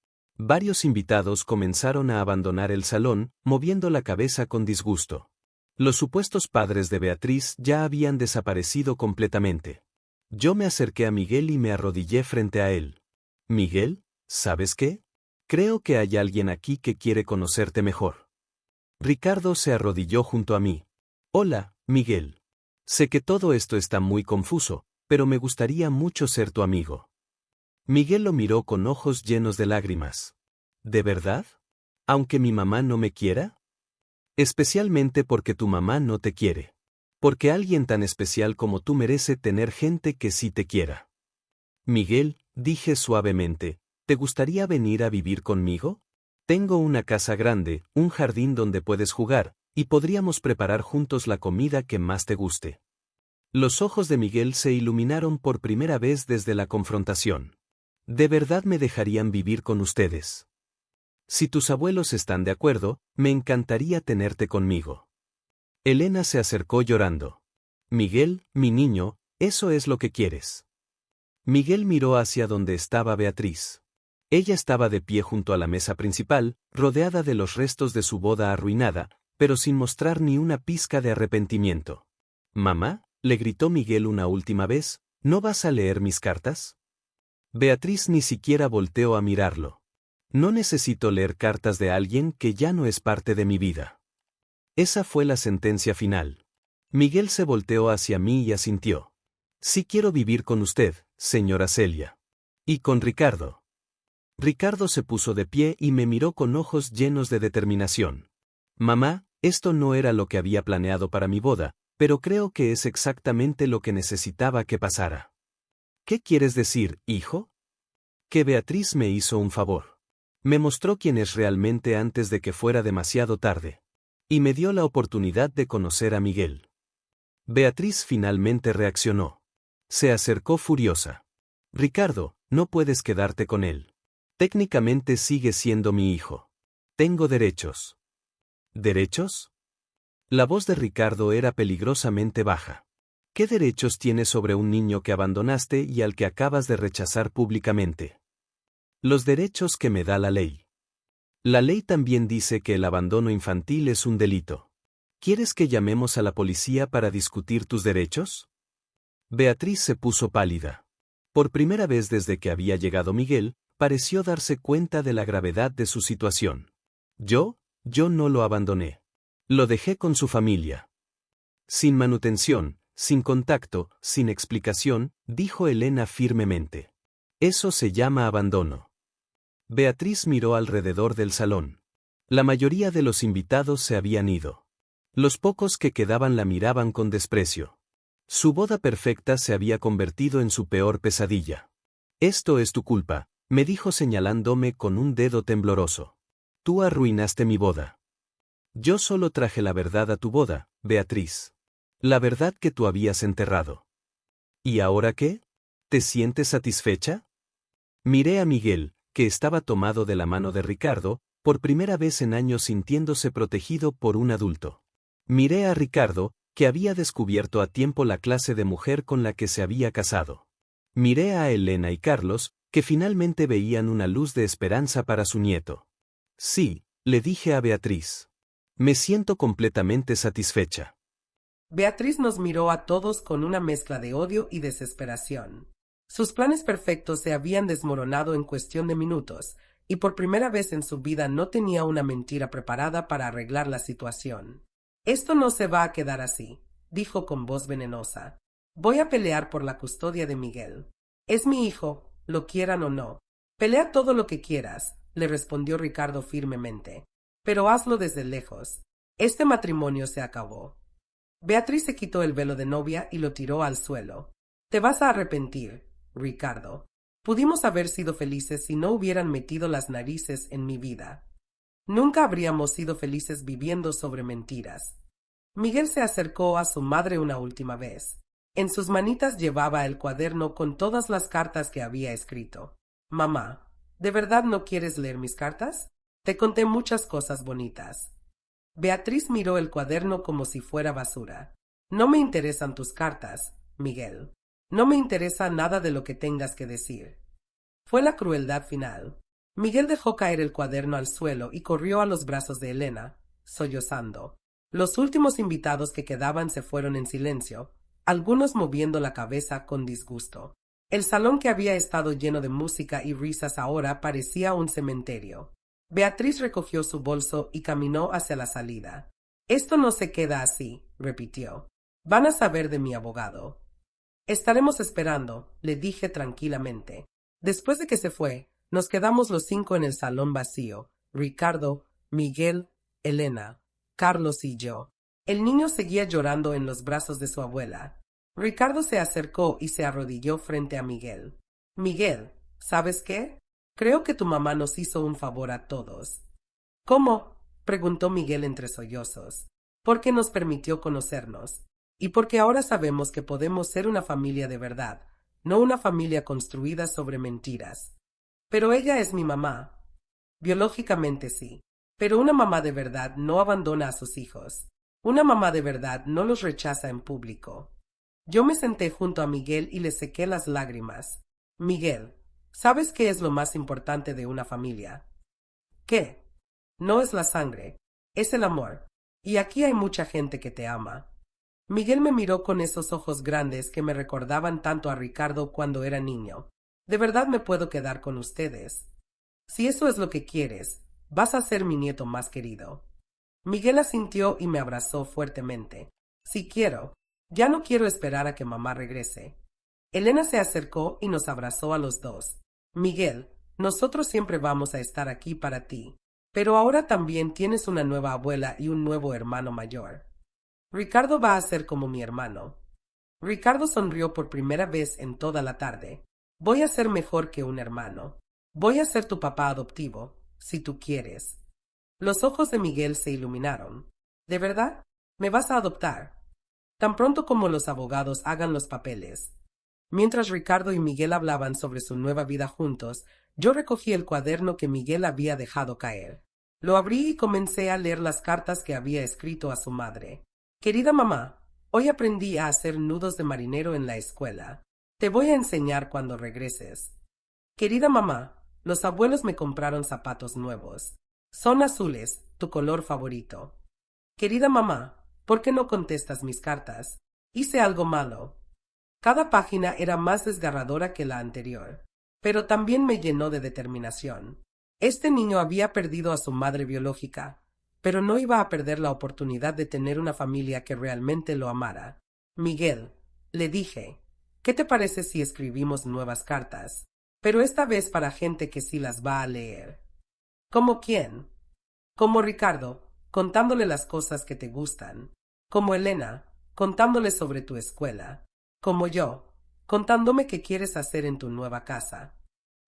Varios invitados comenzaron a abandonar el salón, moviendo la cabeza con disgusto. Los supuestos padres de Beatriz ya habían desaparecido completamente. Yo me acerqué a Miguel y me arrodillé frente a él. Miguel, ¿sabes qué? Creo que hay alguien aquí que quiere conocerte mejor. Ricardo se arrodilló junto a mí. Hola, Miguel. Sé que todo esto está muy confuso, pero me gustaría mucho ser tu amigo. Miguel lo miró con ojos llenos de lágrimas. ¿De verdad? ¿Aunque mi mamá no me quiera? Especialmente porque tu mamá no te quiere. Porque alguien tan especial como tú merece tener gente que sí te quiera. Miguel, dije suavemente, ¿te gustaría venir a vivir conmigo? Tengo una casa grande, un jardín donde puedes jugar, y podríamos preparar juntos la comida que más te guste. Los ojos de Miguel se iluminaron por primera vez desde la confrontación. ¿De verdad me dejarían vivir con ustedes? Si tus abuelos están de acuerdo, me encantaría tenerte conmigo. Elena se acercó llorando. Miguel, mi niño, eso es lo que quieres. Miguel miró hacia donde estaba Beatriz. Ella estaba de pie junto a la mesa principal, rodeada de los restos de su boda arruinada, pero sin mostrar ni una pizca de arrepentimiento. «Mamá», le gritó Miguel una última vez, ¿no vas a leer mis cartas? Beatriz ni siquiera volteó a mirarlo. No necesito leer cartas de alguien que ya no es parte de mi vida. Esa fue la sentencia final. Miguel se volteó hacia mí y asintió. Sí quiero vivir con usted, señora Celia. Y con Ricardo. Ricardo se puso de pie y me miró con ojos llenos de determinación. Mamá, esto no era lo que había planeado para mi boda, pero creo que es exactamente lo que necesitaba que pasara. ¿Qué quieres decir, hijo? Que Beatriz me hizo un favor. Me mostró quién es realmente antes de que fuera demasiado tarde. Y me dio la oportunidad de conocer a Miguel. Beatriz finalmente reaccionó. Se acercó furiosa. Ricardo, no puedes quedarte con él. Técnicamente sigue siendo mi hijo. Tengo derechos. ¿Derechos? La voz de Ricardo era peligrosamente baja. ¿Qué derechos tienes sobre un niño que abandonaste y al que acabas de rechazar públicamente? Los derechos que me da la ley. La ley también dice que el abandono infantil es un delito. ¿Quieres que llamemos a la policía para discutir tus derechos? Beatriz se puso pálida. Por primera vez desde que había llegado Miguel, pareció darse cuenta de la gravedad de su situación. Yo no lo abandoné. Lo dejé con su familia. Sin manutención, sin contacto, sin explicación, dijo Elena firmemente. Eso se llama abandono. Beatriz miró alrededor del salón. La mayoría de los invitados se habían ido. Los pocos que quedaban la miraban con desprecio. Su boda perfecta se había convertido en su peor pesadilla. Esto es tu culpa, me dijo señalándome con un dedo tembloroso. Tú arruinaste mi boda. Yo solo traje la verdad a tu boda, Beatriz. La verdad que tú habías enterrado. ¿Y ahora qué? ¿Te sientes satisfecha? Miré a Miguel, que estaba tomado de la mano de Ricardo, por primera vez en años sintiéndose protegido por un adulto. Miré a Ricardo, que había descubierto a tiempo la clase de mujer con la que se había casado. Miré a Elena y Carlos, que finalmente veían una luz de esperanza para su nieto. Sí, le dije a Beatriz. Me siento completamente satisfecha. Beatriz nos miró a todos con una mezcla de odio y desesperación. Sus planes perfectos se habían desmoronado en cuestión de minutos, y por primera vez en su vida no tenía una mentira preparada para arreglar la situación. Esto no se va a quedar así, dijo con voz venenosa. Voy a pelear por la custodia de Miguel. Es mi hijo, lo quieran o no. Pelea todo lo que quieras, le respondió Ricardo firmemente. Pero hazlo desde lejos. Este matrimonio se acabó. Beatriz se quitó el velo de novia y lo tiró al suelo. Te vas a arrepentir, Ricardo. Pudimos haber sido felices si no hubieran metido las narices en mi vida. Nunca habríamos sido felices viviendo sobre mentiras. Miguel se acercó a su madre una última vez. En sus manitas llevaba el cuaderno con todas las cartas que había escrito. Mamá, ¿de verdad no quieres leer mis cartas? Te conté muchas cosas bonitas. Beatriz miró el cuaderno como si fuera basura. No me interesan tus cartas, Miguel. No me interesa nada de lo que tengas que decir. Fue la crueldad final. Miguel dejó caer el cuaderno al suelo y corrió a los brazos de Elena, sollozando. Los últimos invitados que quedaban se fueron en silencio, algunos moviendo la cabeza con disgusto. El salón, que había estado lleno de música y risas, ahora parecía un cementerio. Beatriz recogió su bolso y caminó hacia la salida. «Esto no se queda así», repitió. «Van a saber de mi abogado». «Estaremos esperando», le dije tranquilamente. Después de que se fue, nos quedamos los 5 en el salón vacío: Ricardo, Miguel, Elena, Carlos y yo. El niño seguía llorando en los brazos de su abuela. Ricardo se acercó y se arrodilló frente a Miguel. «Miguel, ¿sabes qué? Creo que tu mamá nos hizo un favor a todos». «¿Cómo?», preguntó Miguel entre sollozos. «Porque nos permitió conocernos. Y porque ahora sabemos que podemos ser una familia de verdad, no una familia construida sobre mentiras». «Pero ella es mi mamá». «Biológicamente sí. Pero una mamá de verdad no abandona a sus hijos. Una mamá de verdad no los rechaza en público». Yo me senté junto a Miguel y le sequé las lágrimas. «Miguel, ¿sabes qué es lo más importante de una familia?» «¿Qué?» «No es la sangre, es el amor. Y aquí hay mucha gente que te ama». Miguel me miró con esos ojos grandes que me recordaban tanto a Ricardo cuando era niño. «¿De verdad me puedo quedar con ustedes?» «Si eso es lo que quieres, vas a ser mi nieto más querido». Miguel asintió y me abrazó fuertemente. «Si quiero. Ya no quiero esperar a que mamá regrese». Elena se acercó y nos abrazó a los dos. «Miguel, nosotros siempre vamos a estar aquí para ti. Pero ahora también tienes una nueva abuela y un nuevo hermano mayor. Ricardo va a ser como mi hermano». Ricardo sonrió por primera vez en toda la tarde. «Voy a ser mejor que un hermano. Voy a ser tu papá adoptivo, si tú quieres». Los ojos de Miguel se iluminaron. «¿De verdad? ¿Me vas a adoptar?» «Tan pronto como los abogados hagan los papeles». Mientras Ricardo y Miguel hablaban sobre su nueva vida juntos, yo recogí el cuaderno que Miguel había dejado caer. Lo abrí y comencé a leer las cartas que había escrito a su madre. «Querida mamá, hoy aprendí a hacer nudos de marinero en la escuela. Te voy a enseñar cuando regreses. Querida mamá, los abuelos me compraron zapatos nuevos. Son azules, tu color favorito. Querida mamá, ¿por qué no contestas mis cartas? Hice algo malo». Cada página era más desgarradora que la anterior, pero también me llenó de determinación. Este niño había perdido a su madre biológica, pero no iba a perder la oportunidad de tener una familia que realmente lo amara. «Miguel», le dije, «¿qué te parece si escribimos nuevas cartas? Pero esta vez para gente que sí las va a leer». «¿Como quién?» «Como Ricardo, contándole las cosas que te gustan. Como Elena, contándole sobre tu escuela. Como yo, contándome qué quieres hacer en tu nueva casa».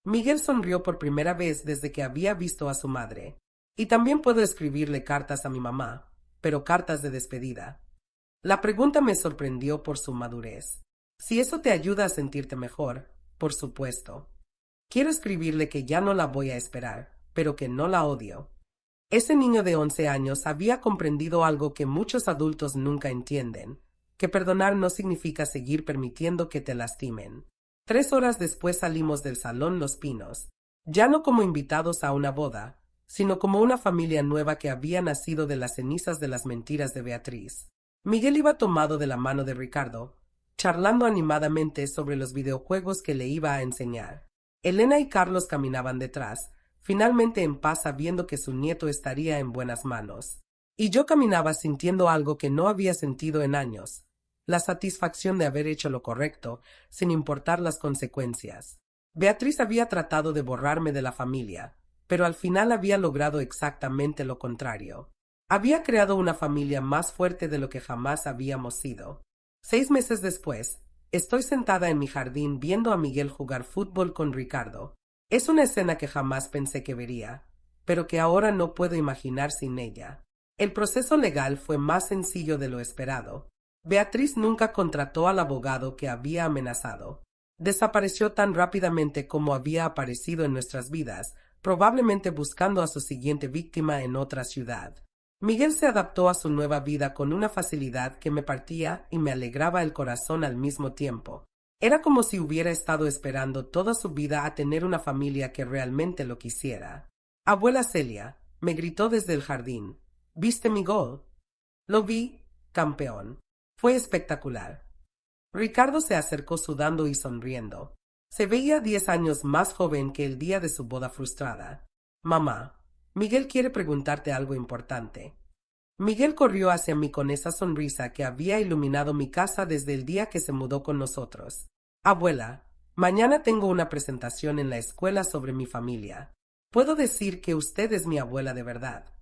Miguel sonrió por primera vez desde que había visto a su madre. «Y también puedo escribirle cartas a mi mamá, pero cartas de despedida». La pregunta me sorprendió por su madurez. «Si eso te ayuda a sentirte mejor, por supuesto. Quiero escribirle que ya no la voy a esperar, pero que no la odio». Ese niño de 11 años había comprendido algo que muchos adultos nunca entienden: que perdonar no significa seguir permitiendo que te lastimen. 3 horas después salimos del Salón Los Pinos, ya no como invitados a una boda, sino como una familia nueva que había nacido de las cenizas de las mentiras de Beatriz. Miguel iba tomado de la mano de Ricardo, charlando animadamente sobre los videojuegos que le iba a enseñar. Elena y Carlos caminaban detrás, finalmente en paz, sabiendo que su nieto estaría en buenas manos. Y yo caminaba sintiendo algo que no había sentido en años: la satisfacción de haber hecho lo correcto, sin importar las consecuencias. Beatriz había tratado de borrarme de la familia, pero al final había logrado exactamente lo contrario. Había creado una familia más fuerte de lo que jamás habíamos sido. 6 meses después, estoy sentada en mi jardín viendo a Miguel jugar fútbol con Ricardo. Es una escena que jamás pensé que vería, pero que ahora no puedo imaginar sin ella. El proceso legal fue más sencillo de lo esperado. Beatriz nunca contrató al abogado que había amenazado. Desapareció tan rápidamente como había aparecido en nuestras vidas, probablemente buscando a su siguiente víctima en otra ciudad. Miguel se adaptó a su nueva vida con una facilidad que me partía y me alegraba el corazón al mismo tiempo. Era como si hubiera estado esperando toda su vida a tener una familia que realmente lo quisiera. Abuela Celia, me gritó desde el jardín. ¿Viste mi gol? Lo vi, campeón. Fue espectacular. Ricardo se acercó sudando y sonriendo. Se veía 10 años más joven que el día de su boda frustrada. Mamá, Miguel quiere preguntarte algo importante. Miguel corrió hacia mí con esa sonrisa que había iluminado mi casa desde el día que se mudó con nosotros. Abuela, mañana tengo una presentación en la escuela sobre mi familia. Puedo decir que usted es mi abuela de verdad.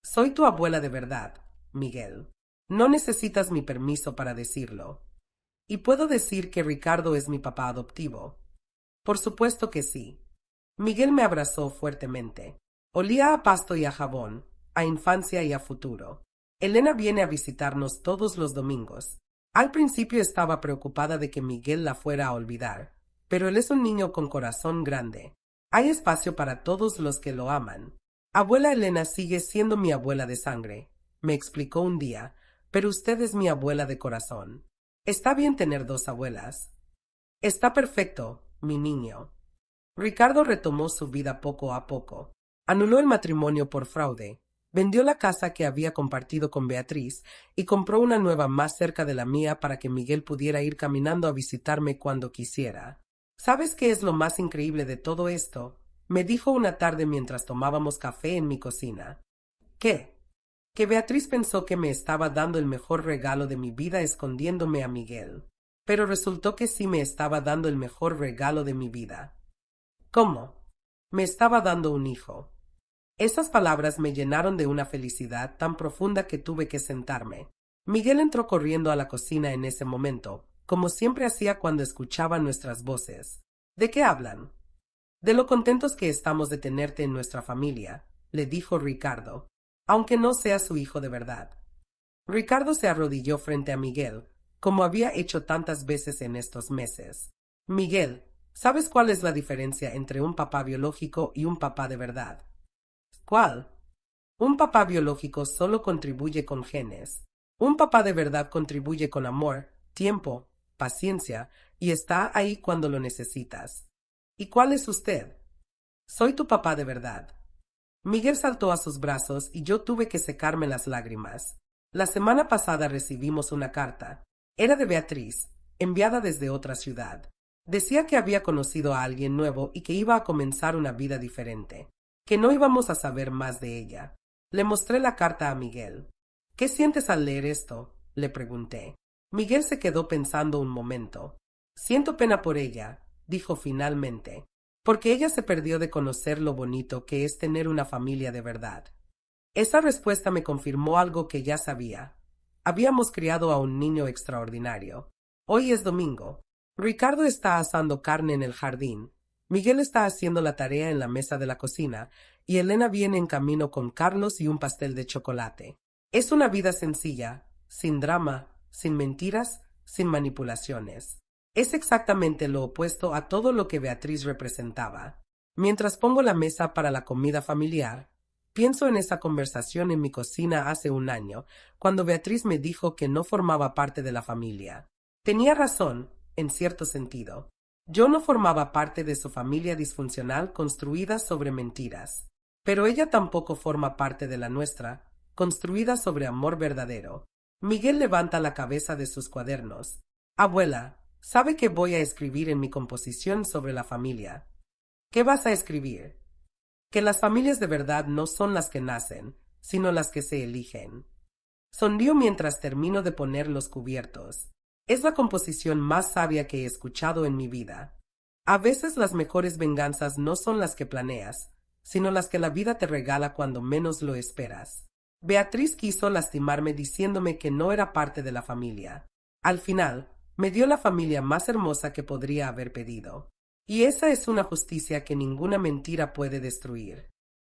Soy tu abuela de verdad, Miguel. No necesitas mi permiso para decirlo. Y puedo decir que Ricardo es mi papá adoptivo. Por supuesto que sí. Miguel me abrazó fuertemente. Olía a pasto y a jabón, a infancia y a futuro. Elena viene a visitarnos todos los domingos. Al principio estaba preocupada de que Miguel la fuera a olvidar, pero él es un niño con corazón grande. Hay espacio para todos los que lo aman. Abuela Elena sigue siendo mi abuela de sangre, me explicó un día, pero usted es mi abuela de corazón. Está bien tener dos abuelas. Está perfecto, mi niño. Ricardo retomó su vida poco a poco. Anuló el matrimonio por fraude, vendió la casa que había compartido con Beatriz y compró una nueva más cerca de la mía para que Miguel pudiera ir caminando a visitarme cuando quisiera. ¿Sabes qué es lo más increíble de todo esto? Me dijo una tarde mientras tomábamos café en mi cocina. ¿Qué? Que Beatriz pensó que me estaba dando el mejor regalo de mi vida escondiéndome a Miguel. Pero resultó que sí me estaba dando el mejor regalo de mi vida. ¿Cómo? Me estaba dando un hijo. Esas palabras me llenaron de una felicidad tan profunda que tuve que sentarme. Miguel entró corriendo a la cocina en ese momento, como siempre hacía cuando escuchaba nuestras voces. ¿De qué hablan? De lo contentos que estamos de tenerte en nuestra familia, le dijo Ricardo, aunque no sea su hijo de verdad. Ricardo se arrodilló frente a Miguel, como había hecho tantas veces en estos meses. Miguel, ¿sabes cuál es la diferencia entre un papá biológico y un papá de verdad? ¿Cuál? Un papá biológico solo contribuye con genes. Un papá de verdad contribuye con amor, tiempo, paciencia y está ahí cuando lo necesitas. ¿Y cuál es usted? Soy tu papá de verdad. Miguel saltó a sus brazos y yo tuve que secarme las lágrimas. La semana pasada recibimos una carta. Era de Beatriz, enviada desde otra ciudad. Decía que había conocido a alguien nuevo y que iba a comenzar una vida diferente, que no íbamos a saber más de ella. Le mostré la carta a Miguel. ¿Qué sientes al leer esto?, le pregunté. Miguel se quedó pensando un momento. Siento pena por ella, dijo finalmente, porque ella se perdió de conocer lo bonito que es tener una familia de verdad. Esa respuesta me confirmó algo que ya sabía. Habíamos criado a un niño extraordinario. Hoy es domingo. Ricardo está asando carne en el jardín. Miguel está haciendo la tarea en la mesa de la cocina y Elena viene en camino con Carlos y un pastel de chocolate. Es una vida sencilla, sin drama, sin mentiras, sin manipulaciones. Es exactamente lo opuesto a todo lo que Beatriz representaba. Mientras pongo la mesa para la comida familiar, pienso en esa conversación en mi cocina hace un año, cuando Beatriz me dijo que no formaba parte de la familia. Tenía razón, en cierto sentido. Yo no formaba parte de su familia disfuncional construida sobre mentiras, pero ella tampoco forma parte de la nuestra, construida sobre amor verdadero. Miguel levanta la cabeza de sus cuadernos. Abuela, ¿sabe qué voy a escribir en mi composición sobre la familia? ¿Qué vas a escribir? Que las familias de verdad no son las que nacen, sino las que se eligen. Sonrío mientras termino de poner los cubiertos. Es la composición más sabia que he escuchado en mi vida. A veces las mejores venganzas no son las que planeas, sino las que la vida te regala cuando menos lo esperas. Beatriz quiso lastimarme diciéndome que no era parte de la familia. Al final, me dio la familia más hermosa que podría haber pedido. Y esa es una justicia que ninguna mentira puede destruir.